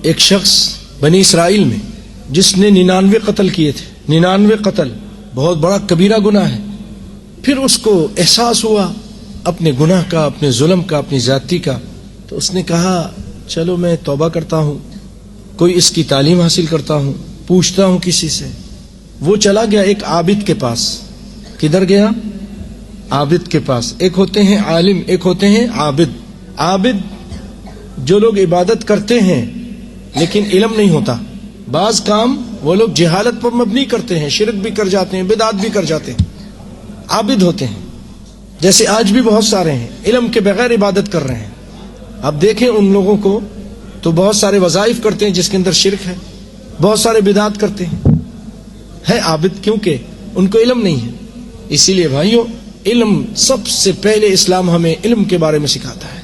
ایک شخص بنی اسرائیل میں جس نے 99 قتل کیے تھے، 99 قتل بہت بڑا کبیرہ گناہ ہے. پھر اس کو احساس ہوا اپنے گناہ کا، اپنے ظلم کا، اپنی زیادتی کا، تو اس نے کہا چلو میں توبہ کرتا ہوں، کوئی اس کی تعلیم حاصل کرتا ہوں، پوچھتا ہوں کسی سے. وہ چلا گیا ایک عابد کے پاس. کدھر گیا؟ عابد کے پاس. ایک ہوتے ہیں عالم، ایک ہوتے ہیں عابد. عابد جو لوگ عبادت کرتے ہیں لیکن علم نہیں ہوتا، بعض کام وہ لوگ جہالت پر مبنی کرتے ہیں، شرک بھی کر جاتے ہیں، بدعت بھی کر جاتے ہیں، عابد ہوتے ہیں. جیسے آج بھی بہت سارے ہیں علم کے بغیر عبادت کر رہے ہیں. اب دیکھیں ان لوگوں کو تو بہت سارے وظائف کرتے ہیں جس کے اندر شرک ہے، بہت سارے بدعت کرتے ہیں، ہے عابد کیونکہ ان کو علم نہیں ہے. اسی لیے بھائیوں، علم سب سے پہلے اسلام ہمیں علم کے بارے میں سکھاتا ہے.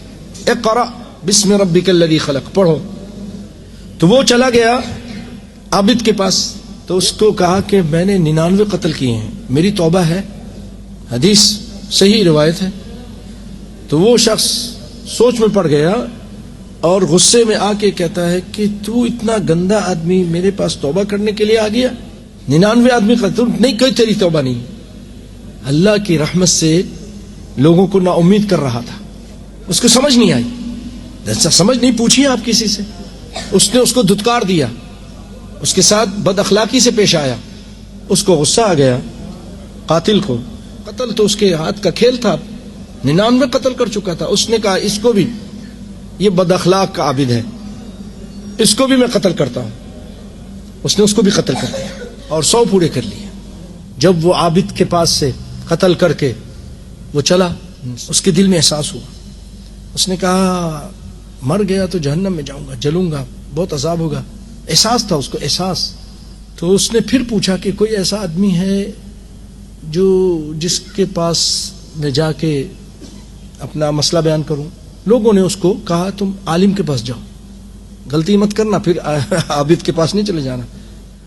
اقرأ بسم ربک الذی خلق، پڑھو. تو وہ چلا گیا عابد کے پاس، تو اس کو کہا کہ میں نے 99 قتل کیے ہیں، میری توبہ ہے. حدیث صحیح روایت ہے. تو وہ شخص سوچ میں پڑ گیا اور غصے میں آ کے کہتا ہے کہ تو اتنا گندا آدمی میرے پاس توبہ کرنے کے لیے آ گیا، 99 آدمی قتل نہیں، کوئی تیری توبہ نہیں. اللہ کی رحمت سے لوگوں کو نا امید کر رہا تھا، اس کو سمجھ نہیں آئی. سمجھ نہیں پوچھی آپ کسی سے، اس نے اس کو دھتکار دیا، اس کے ساتھ بد اخلاقی سے پیش آیا. اس کو غصہ آ گیا قاتل کو. قتل تو اس کے ہاتھ کا کھیل تھا، 99 قتل کر چکا تھا. اس نے کہا اس کو بھی، یہ بد اخلاق کا عابد ہے، اس کو بھی میں قتل کرتا ہوں. اس نے اس کو بھی قتل کر دیا اور 100 پورے کر لیے. جب وہ عابد کے پاس سے قتل کر کے وہ چلا، اس کے دل میں احساس ہوا. اس نے کہا مر گیا تو جہنم میں جاؤں گا، جلوں گا، بہت عذاب ہوگا. احساس تھا اس کو، احساس. تو اس نے پھر پوچھا کہ کوئی ایسا آدمی ہے جس کے پاس میں جا کے اپنا مسئلہ بیان کروں. لوگوں نے اس کو کہا تم عالم کے پاس جاؤ، غلطی مت کرنا، پھر عابد کے پاس نہیں چلے جانا.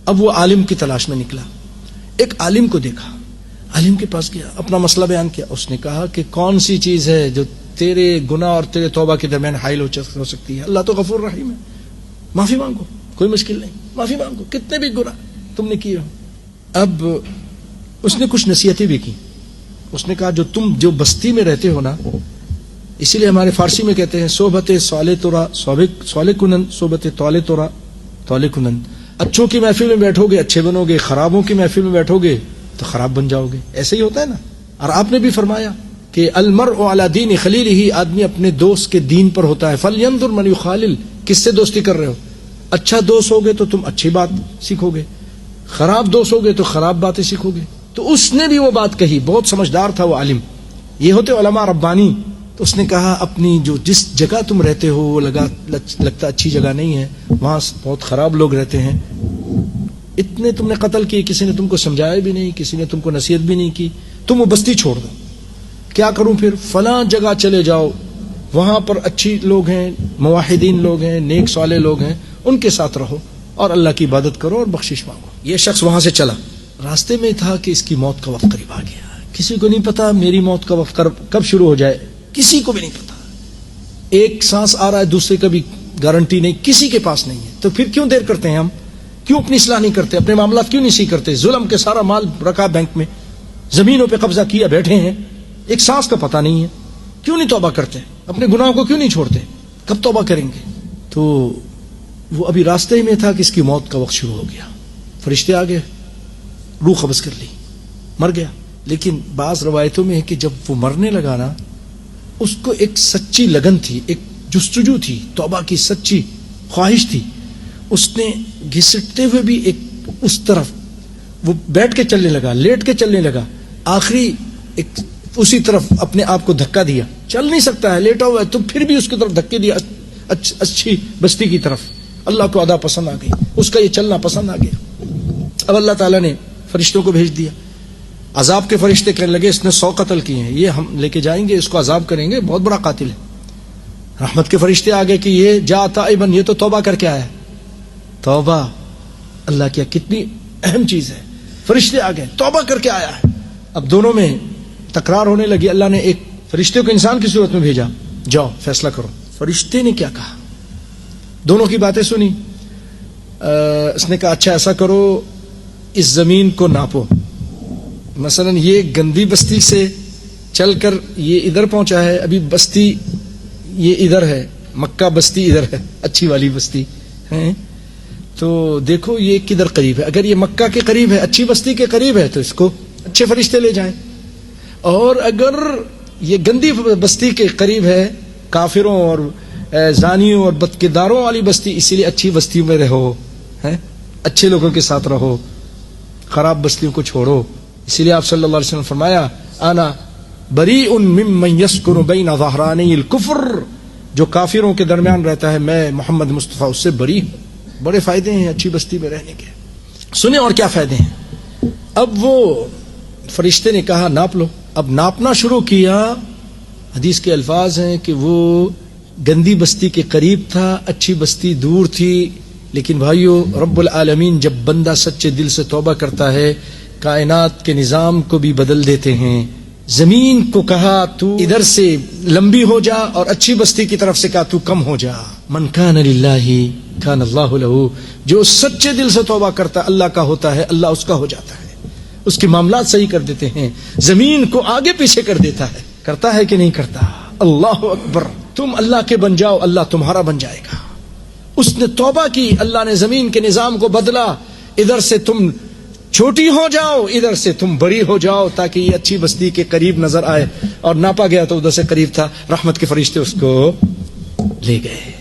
اب وہ عالم کی تلاش میں نکلا، ایک عالم کو دیکھا، عالم کے پاس گیا، اپنا مسئلہ بیان کیا. اس نے کہا کہ کون سی چیز ہے جو تیرے گناہ اور تیرے توبہ کے درمیان حائل ہو سکتی ہے؟ اللہ تو غفور رحیم ہے، معافی مانگو، کوئی مشکل نہیں، معافی مانگو، کتنے بھی گناہ تم نے کیے ہو. اب اس نے کچھ نصیحتیں بھی کی. اس نے کہا تم جو بستی میں رہتے ہو نا، اسی لیے ہمارے فارسی میں کہتے ہیں صحبت صالح تورا صالح کنند، صحبت طالح تورا طالح کنند. اچھوں کی محفل میں بیٹھو گے اچھے بنو گے، خرابوں کی محفل میں بیٹھو گے تو خراب بن جاؤ گے. ایسے ہی ہوتا ہے نا. اور آپ نے بھی فرمایا کہ المرء علی دین خلیلہ، آدمی اپنے دوست کے دین پر ہوتا ہے. فلینظر من یخالل، کس سے دوستی کر رہے ہو؟ اچھا دوست ہوگے تو تم اچھی بات سیکھو گے، خراب دوست ہوگے تو خراب باتیں سیکھو گے. تو اس نے بھی وہ بات کہی، بہت سمجھدار تھا وہ عالم. یہ ہوتے علماء ربانی. تو اس نے کہا اپنی جس جگہ تم رہتے ہو وہ لگتا اچھی جگہ نہیں ہے، وہاں بہت خراب لوگ رہتے ہیں. اتنے تم نے قتل کیے، کسی نے تم کو سمجھایا بھی نہیں، کسی نے تم کو نصیحت بھی نہیں کی، تم وہ بستی چھوڑ دو. کیا کروں پھر؟ فلاں جگہ چلے جاؤ، وہاں پر اچھی لوگ ہیں، موحدین لوگ ہیں، نیک صالح لوگ ہیں، ان کے ساتھ رہو اور اللہ کی عبادت کرو اور بخشش مانگو. یہ شخص وہاں سے چلا. راستے میں تھا کہ اس کی موت کا وقت قریب آ گیا. کسی کو نہیں پتا میری موت کا وقت کب شروع ہو جائے، کسی کو بھی نہیں پتا. ایک سانس آ رہا ہے، دوسرے کا بھی گارنٹی نہیں، کسی کے پاس نہیں ہے. تو پھر کیوں دیر کرتے ہیں ہم؟ کیوں اپنی اصلاح نہیں کرتے؟ اپنے معاملات کیوں نہیں صحیح کرتے؟ ظلم کے سارا مال رکھا بینک میں، زمینوں پہ قبضہ کیا بیٹھے ہیں، ایک سانس کا پتہ نہیں ہے. کیوں نہیں توبہ کرتے؟ اپنے گناہوں کو کیوں نہیں چھوڑتے؟ کب توبہ کریں گے؟ تو وہ ابھی راستے میں تھا کہ اس کی موت کا وقت شروع ہو گیا. فرشتے آ گئے، روح قبض کر لی، مر گیا. لیکن بعض روایتوں میں ہے کہ جب وہ مرنے لگا نا، اس کو ایک سچی لگن تھی، ایک جستجو تھی، توبہ کی سچی خواہش تھی. اس نے گھسٹتے ہوئے بھی ایک اس طرف وہ بیٹھ کے چلنے لگا، لیٹ کے چلنے لگا، آخری ایک اسی طرف اپنے آپ کو دھکا دیا. چل نہیں سکتا ہے، لیٹا ہوا ہے، تو پھر بھی اس کی طرف دھکے دیا، اچھی بستی کی طرف. اللہ کو ادا پسند آ گئی، اس کا یہ چلنا پسند آ گیا. اب اللہ تعالیٰ نے فرشتوں کو بھیج دیا. عذاب کے فرشتے کہنے لگے اس نے 100 قتل کیے ہیں، یہ ہم لے کے جائیں گے، اس کو عذاب کریں گے، بہت بڑا قاتل ہے. رحمت کے فرشتے آ گئے کہ یہ جا تائبن، یہ تو توبہ کر کے آیا ہے. توبہ اللہ کی کتنی اہم چیز ہے. فرشتے آ گئے، توبہ کر کے آیا ہے. اب دونوں میں تکرار ہونے لگی. اللہ نے ایک فرشتے کو انسان کی صورت میں بھیجا، جاؤ فیصلہ کرو. فرشتے نے کیا کہا؟ دونوں کی باتیں سنی. اس نے کہا اچھا ایسا کرو اس زمین کو ناپو. مثلا یہ گندی بستی سے چل کر یہ ادھر پہنچا ہے, ابھی بستی یہ ادھر ہے, مکہ بستی ادھر ہے, اچھی والی بستی ہے, تو دیکھو یہ کدھر قریب ہے. اگر یہ مکہ کے قریب ہے, اچھی بستی کے قریب ہے, تو اس کو اچھے فرشتے لے جائیں. اور اگر یہ گندی بستی کے قریب ہے, کافروں اور زانیوں اور بدکرداروں والی بستی, اسی لیے اچھی بستیوں میں رہو, اچھے لوگوں کے ساتھ رہو, خراب بستیوں کو چھوڑو. اسی لیے آپ صلی اللہ علیہ وسلم نے فرمایا انا بریء ممن یسکن بین ظہرانی الکفر, جو کافروں کے درمیان رہتا ہے میں محمد مصطفیٰ اس سے بری ہوں. بڑے فائدے ہیں اچھی بستی میں رہنے کے. سنیں اور کیا فائدے ہیں. اب وہ فرشتے نے کہا ناپ لو. اب ناپنا شروع کیا. حدیث کے الفاظ ہیں کہ وہ گندی بستی کے قریب تھا, اچھی بستی دور تھی. لیکن بھائیو, رب العالمین جب بندہ سچے دل سے توبہ کرتا ہے, کائنات کے نظام کو بھی بدل دیتے ہیں. زمین کو کہا تو ادھر سے لمبی ہو جا, اور اچھی بستی کی طرف سے کہا تو کم ہو جا. من کان للہ کان اللہ لہ, جو سچے دل سے توبہ کرتا ہے اللہ کا ہوتا ہے, اللہ اس کا ہو جاتا ہے, اس کے معاملات صحیح کر دیتے ہیں, زمین کو آگے پیچھے کر دیتا ہے. کرتا ہے کہ نہیں کرتا؟ اللہ اکبر. تم اللہ کے بن جاؤ, اللہ تمہارا بن جائے گا. اس نے توبہ کی, اللہ نے زمین کے نظام کو بدلا. ادھر سے تم چھوٹی ہو جاؤ, ادھر سے تم بڑی ہو جاؤ, تاکہ یہ اچھی بستی کے قریب نظر آئے. اور ناپا گیا تو ادھر سے قریب تھا, رحمت کے فرشتے اس کو لے گئے.